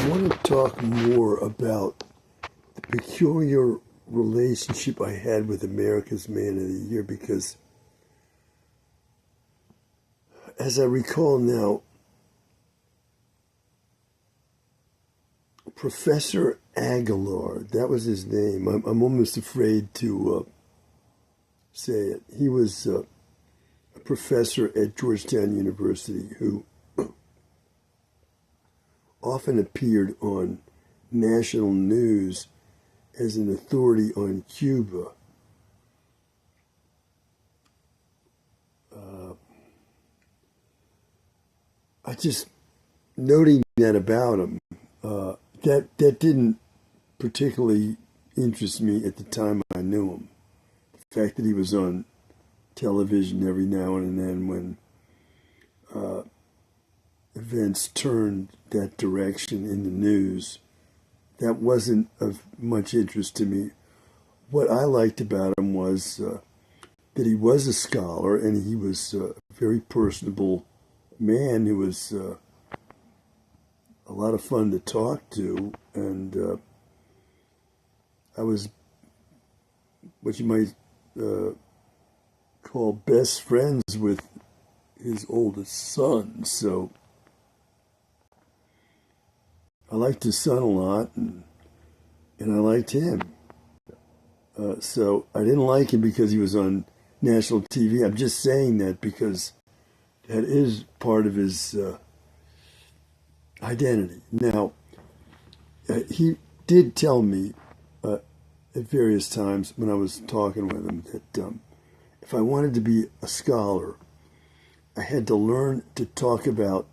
want to talk more about the peculiar relationship I had with America's Man of the Year because, as I recall now, Professor Aguilar, that was his name. I'm almost afraid to say it. He was a professor at Georgetown University who often appeared on national news as an authority on Cuba. I just noting that about him. That didn't particularly interest me at the time I knew him. The fact that he was on television every now and then when events turned that direction in the news, that wasn't of much interest to me. What I liked about him was that he was a scholar and he was a very personable man who was a lot of fun to talk to, and I was what you might call best friends with his oldest son. So I liked his son a lot, and I liked him. So I didn't like him because he was on national TV. I'm just saying that because that is part of his identity. Now, he did tell me at various times when I was talking with him that if I wanted to be a scholar, I had to learn to talk about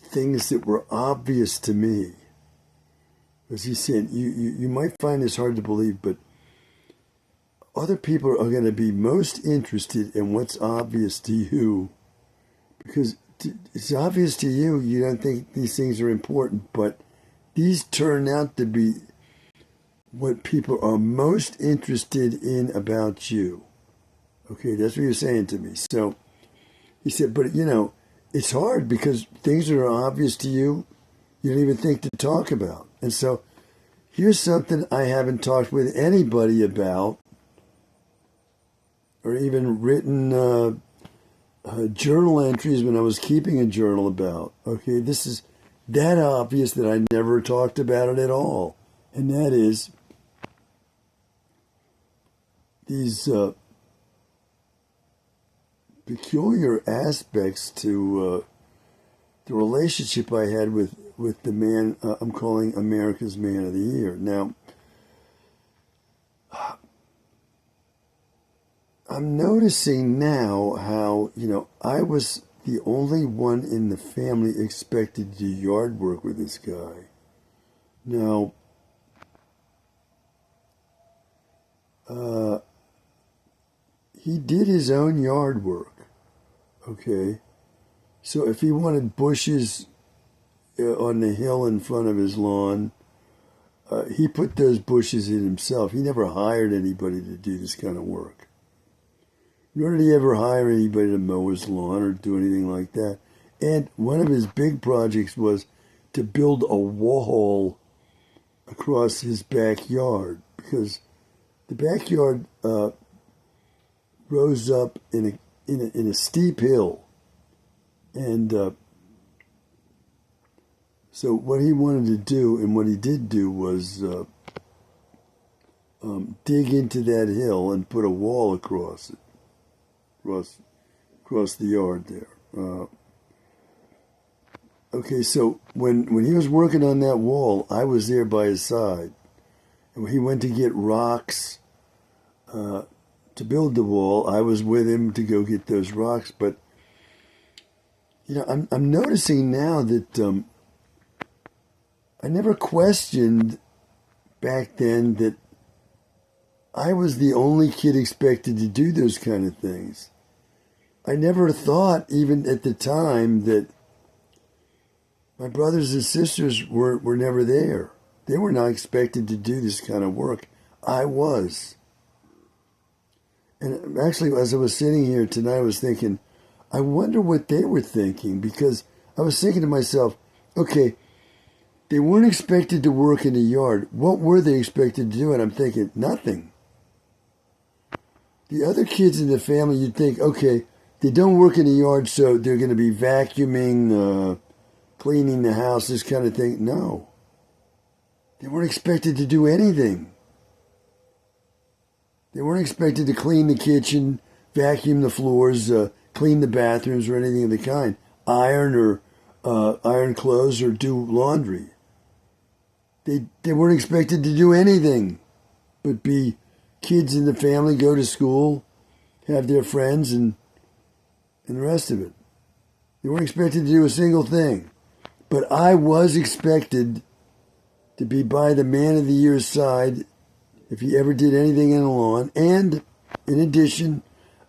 things that were obvious to me. As he said, you might find this hard to believe, but other people are going to be most interested in what's obvious to you because it's obvious to you, you don't think these things are important, but these turn out to be what people are most interested in about you. Okay, that's what you're saying to me. So he said, but it's hard because things that are obvious to you, you don't even think to talk about. And so here's something I haven't talked with anybody about or even written journal entries when I was keeping a journal about. Okay, this is that obvious that I never talked about it at all. And that is these peculiar aspects to the relationship I had with the man I'm calling America's Man of the Year. Now, I'm noticing now how, I was the only one in the family expected to do yard work with this guy. Now, he did his own yard work, okay? So if he wanted bushes on the hill in front of his lawn, he put those bushes in himself. He never hired anybody to do this kind of work. Nor did he ever hire anybody to mow his lawn or do anything like that. And one of his big projects was to build a wall across his backyard because the backyard rose up in a steep hill. And so what he wanted to do and what he did do was dig into that hill and put a wall across it. Across the yard there. Okay, so when he was working on that wall, I was there by his side. And when he went to get rocks to build the wall, I was with him to go get those rocks. But, I'm noticing now that I never questioned back then that I was the only kid expected to do those kind of things. I never thought, even at the time, that my brothers and sisters were never there. They were not expected to do this kind of work. I was. And actually, as I was sitting here tonight, I was thinking, I wonder what they were thinking, because I was thinking to myself, okay, They weren't expected to work in the yard. What were they expected to do? And I'm thinking, nothing. The other kids in the family, you'd think, okay, they don't work in the yard, so they're going to be vacuuming, cleaning the house, this kind of thing. No. They weren't expected to do anything. They weren't expected to clean the kitchen, vacuum the floors, clean the bathrooms, or anything of the kind. Iron clothes or do laundry. They weren't expected to do anything but be kids in the family, go to school, have their friends, and the rest of it. They weren't expected to do a single thing. But I was expected to be by the man of the year's side if he ever did anything in the lawn. And in addition,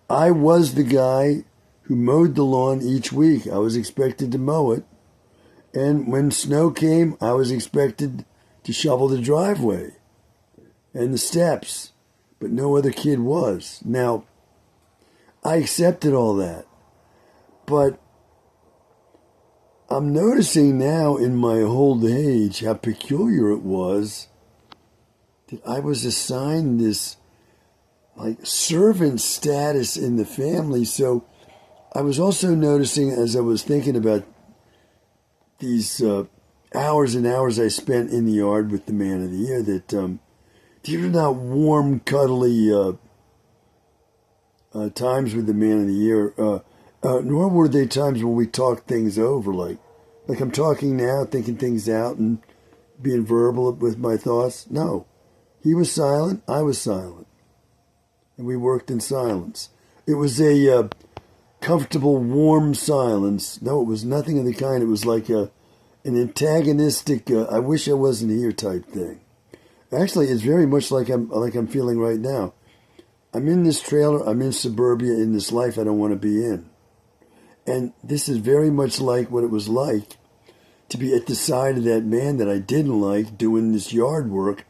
I was the guy who mowed the lawn each week. I was expected to mow it. And when snow came, I was expected to shovel the driveway and the steps. But no other kid was. Now, I accepted all that. But I'm noticing now in my old age how peculiar it was that I was assigned this like servant status in the family. So I was also noticing as I was thinking about these hours and hours I spent in the yard with the man of the year that these were not warm, cuddly times with the man of the year, nor were they times when we talked things over, like I'm talking now, thinking things out and being verbal with my thoughts. No, he was silent, I was silent, and we worked in silence. It was a comfortable, warm silence. No, it was nothing of the kind. It was like an antagonistic, I wish I wasn't here type thing. Actually, it's very much like I'm feeling right now. I'm in this trailer, I'm in suburbia, in this life I don't want to be in. And this is very much like what it was like to be at the side of that man that I didn't like doing this yard work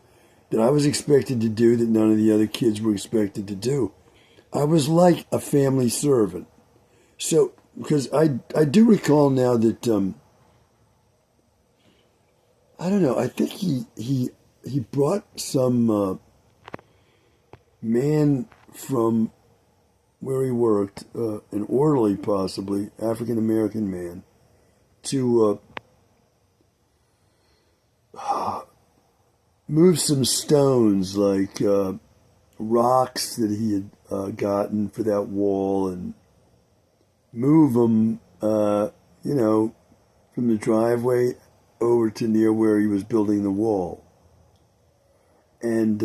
that I was expected to do that none of the other kids were expected to do. I was like a family servant. So, because I do recall now that, I don't know, I think he brought some man from where he worked, an orderly possibly, African-American man, to move some stones, like rocks that he had gotten for that wall, and move them, from the driveway over to near where he was building the wall. And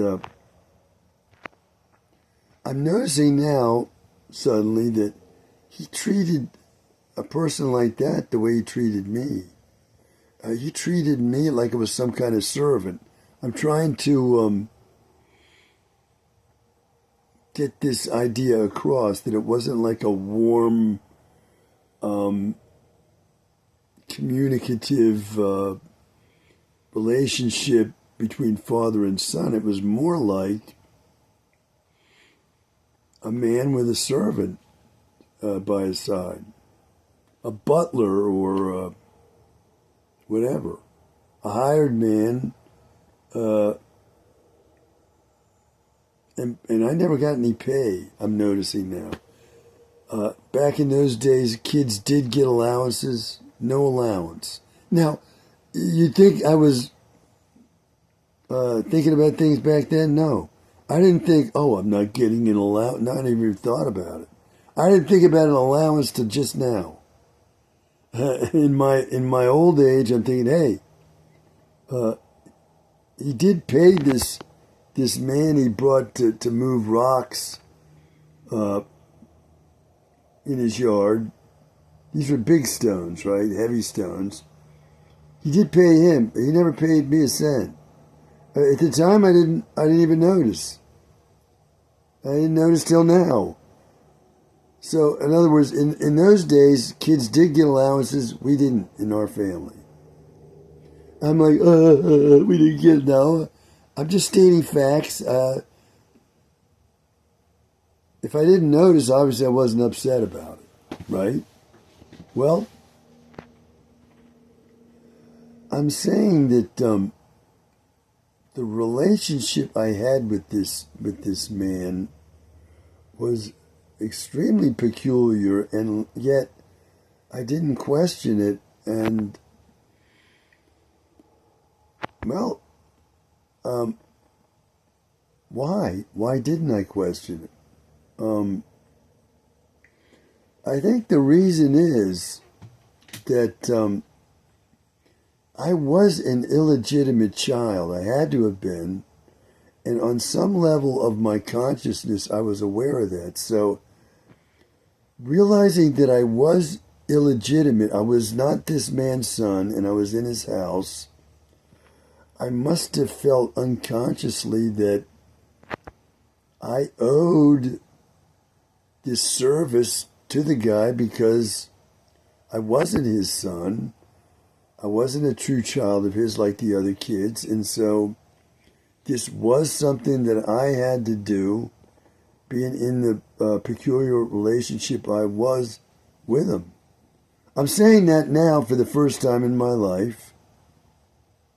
I'm noticing now, suddenly, that he treated a person like that the way he treated me. He treated me like it was some kind of servant. I'm trying to get this idea across, that it wasn't like a warm, communicative relationship between father and son. It was more like a man with a servant by his side, a butler or whatever, a hired man, and I never got any pay, I'm noticing now. Back in those days, kids did get allowances, no allowance. Now, you think I was thinking about things back then? No. I didn't think, oh, I'm not getting an allowance. Not even thought about it. I didn't think about an allowance till just now. In my old age, I'm thinking, hey, he did pay this man he brought to move rocks in his yard. These were big stones, right? Heavy stones. He did pay him. He never paid me a cent. At the time, I didn't even notice. I didn't notice till now. So, in other words, in those days, kids did get allowances. We didn't in our family. I'm like, we didn't get it now. I'm just stating facts. If I didn't notice, obviously I wasn't upset about it, right? Well, I'm saying that the relationship I had with this man was extremely peculiar, and yet I didn't question it. And well, why? Why didn't I question it? I think the reason is that I was an illegitimate child. I had to have been. And on some level of my consciousness, I was aware of that. So realizing that I was illegitimate, I was not this man's son, and I was in his house, I must have felt unconsciously that I owed this service to the guy because I wasn't his son. I wasn't a true child of his like the other kids. And so this was something that I had to do, being in the peculiar relationship I was with him. I'm saying that now for the first time in my life,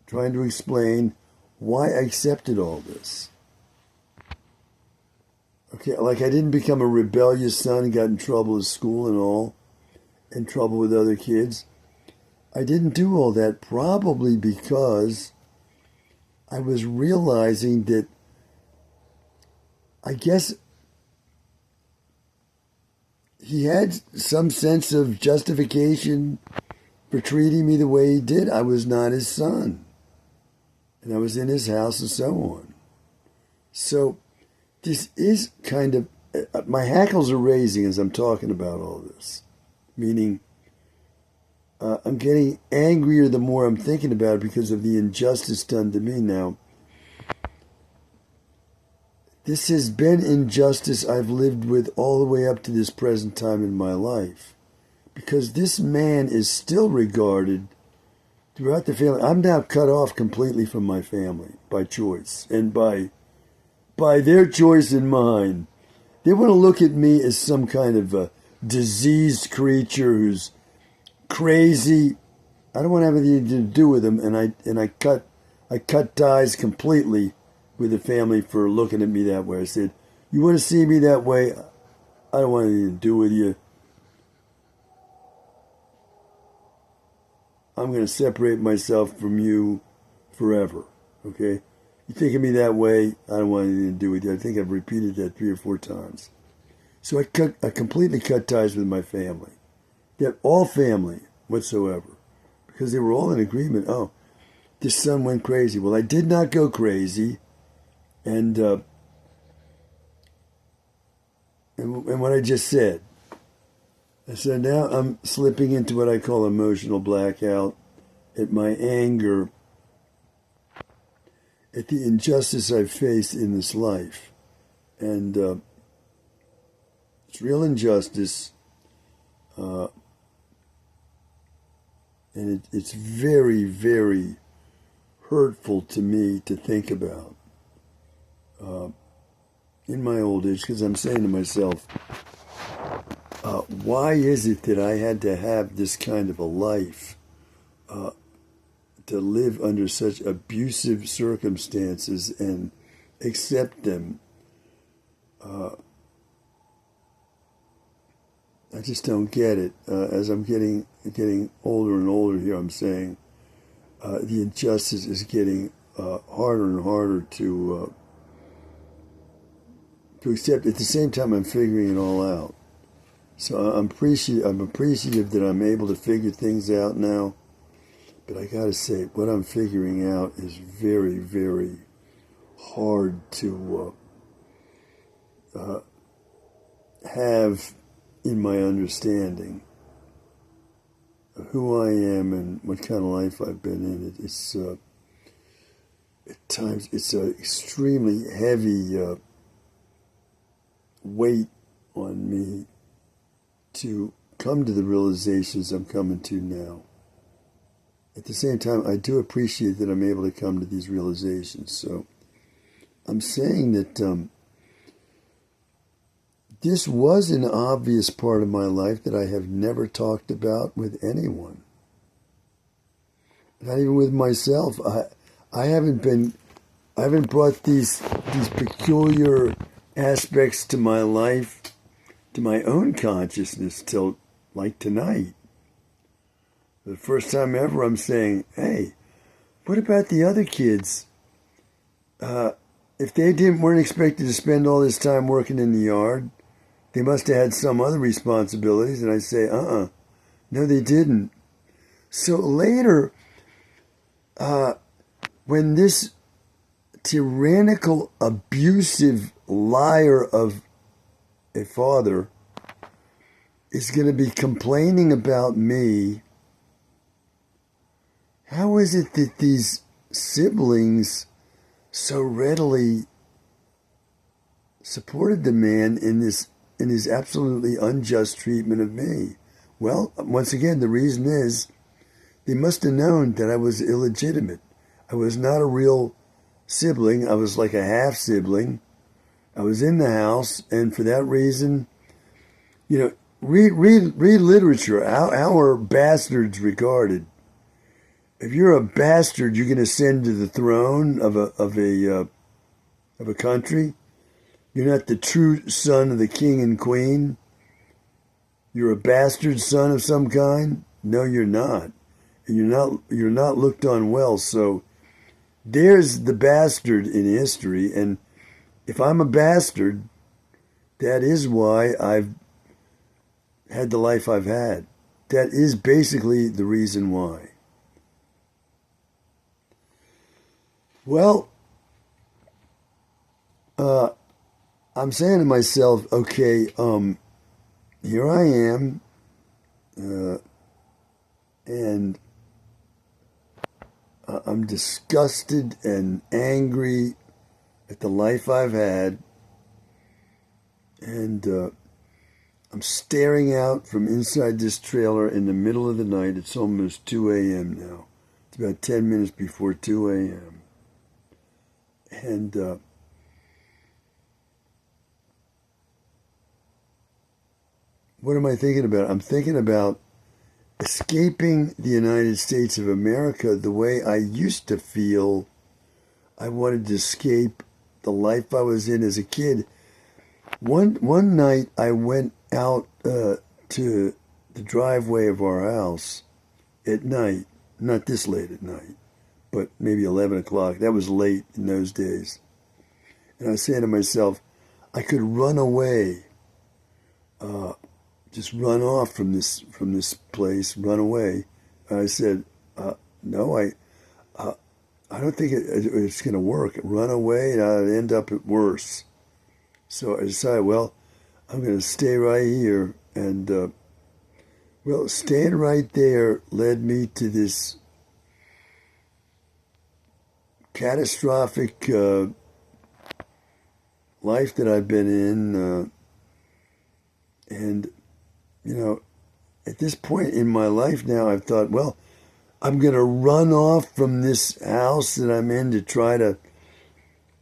trying to explain why I accepted all this. Okay, like I didn't become a rebellious son, got in trouble at school and all, in trouble with other kids. I didn't do all that probably because I was realizing that I guess he had some sense of justification for treating me the way he did. I was not his son. And I was in his house and so on. So this is kind of, my hackles are raising as I'm talking about all this. Meaning, I'm getting angrier the more I'm thinking about it because of the injustice done to me now. This has been injustice I've lived with all the way up to this present time in my life. Because this man is still regarded throughout the family. I'm now cut off completely from my family by choice and by their choice and mine. They want to look at me as some kind of a diseased creature who's crazy. I don't want to have anything to do with them, and I cut ties completely with the family for looking at me that way. I said, "You want to see me that way? I don't want anything to do with you. I'm going to separate myself from you forever." Okay? You think of me that way, I don't want anything to do with you. I think I've repeated that 3 or 4 times. So I completely cut ties with my family. Yet all family whatsoever. Because they were all in agreement. Oh, this son went crazy. Well, I did not go crazy. And what I just said. I said, now I'm slipping into what I call emotional blackout at my anger at the injustice I've faced in this life. And it's real injustice. And it's very, very hurtful to me to think about in my old age, because I'm saying to myself, why is it that I had to have this kind of a life, to live under such abusive circumstances and accept them? I just don't get it. As I'm getting older and older here, I'm saying the injustice is getting harder and harder to accept. At the same time, I'm figuring it all out. So I'm appreciative that I'm able to figure things out now. But I gotta say, what I'm figuring out is very, very hard to have in my understanding of who I am and what kind of life I've been in. It's at times it's an extremely heavy weight on me to come to the realizations I'm coming to now. At the same time, I do appreciate that I'm able to come to these realizations. So I'm saying that this was an obvious part of my life that I have never talked about with anyone. not even with myself. I haven't been, I haven't brought these peculiar aspects to my life, to my own consciousness till like tonight. The first time ever I'm saying, hey, what about the other kids? If they weren't expected to spend all this time working in the yard, they must have had some other responsibilities. And I say, no, they didn't. So later, when this tyrannical, abusive liar of a father is going to be complaining about me, how is it that these siblings so readily supported the man in his absolutely unjust treatment of me? Well, once again, the reason is they must have known that I was illegitimate. I was not a real sibling. I was like a half sibling. I was in the house, and for that reason, read literature. How are bastards regarded? If you're a bastard, you're going to ascend to the throne of a country. You're not the true son of the king and queen. You're a bastard son of some kind. No, you're not, and you're not looked on well. So there's the bastard in history, and if I'm a bastard, that is why I've had the life I've had. That is basically the reason why. Well, I'm saying to myself, okay, here I am, and I'm disgusted and angry at the life I've had, and I'm staring out from inside this trailer in the middle of the night. It's almost 2 a.m. now. It's about 10 minutes before 2 a.m. And what am I thinking about? I'm thinking about escaping the United States of America the way I used to feel I wanted to escape the life I was in as a kid. One night I went out to the driveway of our house at night, not this late at night, but maybe 11 o'clock. That was late in those days. And I was saying to myself, I could run away, just run off from this place, run away. And I said, no, I don't think it's going to work. Run away, and I'd end up at worse. So I decided, well, I'm going to stay right here. And, well, staying right there led me to this catastrophic life that I've been in. And, at this point in my life now, I've thought, well, I'm going to run off from this house that I'm in to try to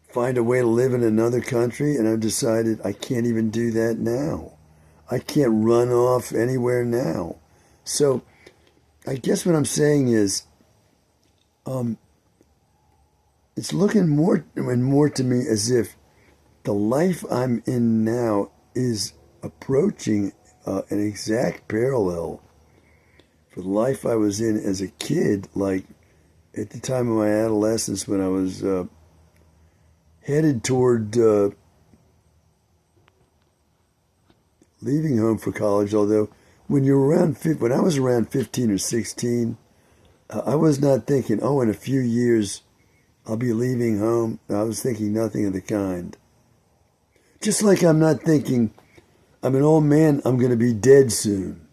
find a way to live in another country. And I've decided I can't even do that now. I can't run off anywhere now. So I guess what I'm saying is, it's looking more and more to me as if the life I'm in now is approaching an exact parallel for the life I was in as a kid, like at the time of my adolescence when I was headed toward leaving home for college. Although when I was around 15 or 16, I was not thinking, oh, in a few years I'll be leaving home. I was thinking nothing of the kind. Just like I'm not thinking, I'm an old man, I'm going to be dead soon.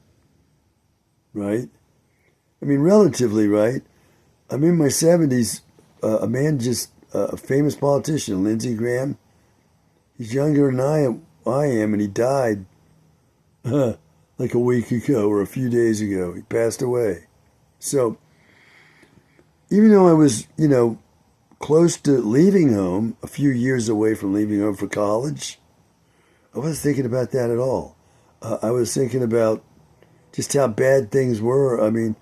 Right? I mean, relatively, right? I'm in my 70s. A man a famous politician, Lindsey Graham, he's younger than I am, and he died like a week ago or a few days ago. He passed away. So, even though I was, close to leaving home, a few years away from leaving home for college, I wasn't thinking about that at all. I was thinking about just how bad things were. I mean,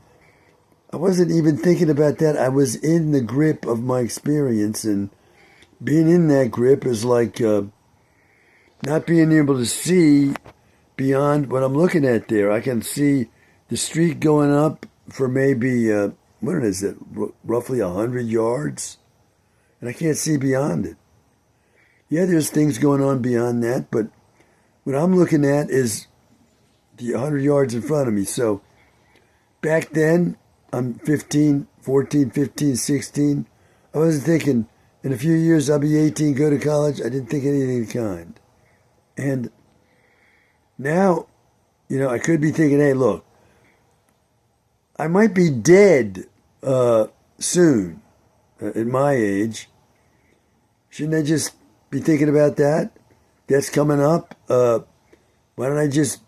I wasn't even thinking about that. I was in the grip of my experience, and being in that grip is like not being able to see beyond what I'm looking at there. I can see the street going up for maybe, what is it, roughly 100 yards, and I can't see beyond it. Yeah, there's things going on beyond that, but what I'm looking at is the 100 yards in front of me. So back then, I'm 15, 14, 15, 16. I wasn't thinking, in a few years I'll be 18, go to college. I didn't think anything of the kind. And now, I could be thinking, hey, look, I might be dead soon at my age. Shouldn't I just be thinking about that? That's coming up. Why don't I just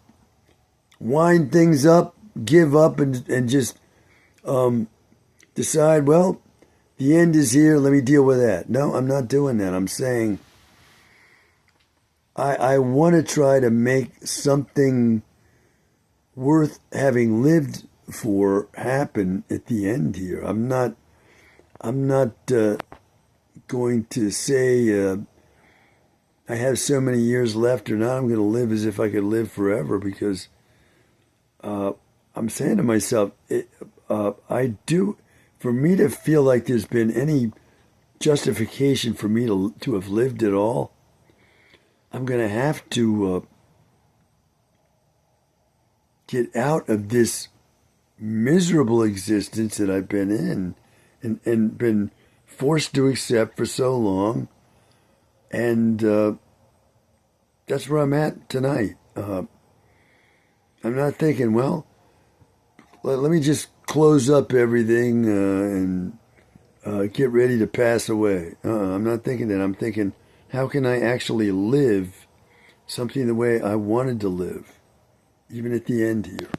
wind things up, give up, and just decide, well, the end is here, let me deal with that. No, I'm not doing that. I'm saying I want to try to make something worth having lived for happen at the end here. I'm not going to say I have so many years left or not. I'm going to live as if I could live forever, because I'm saying to myself, for me to feel like there's been any justification for me to have lived at all, I'm going to have to get out of this miserable existence that I've been in and been forced to accept for so long. And that's where I'm at tonight. I'm not thinking, well, let me just close up everything and get ready to pass away. I'm not thinking that. I'm thinking, how can I actually live something the way I wanted to live, even at the end here?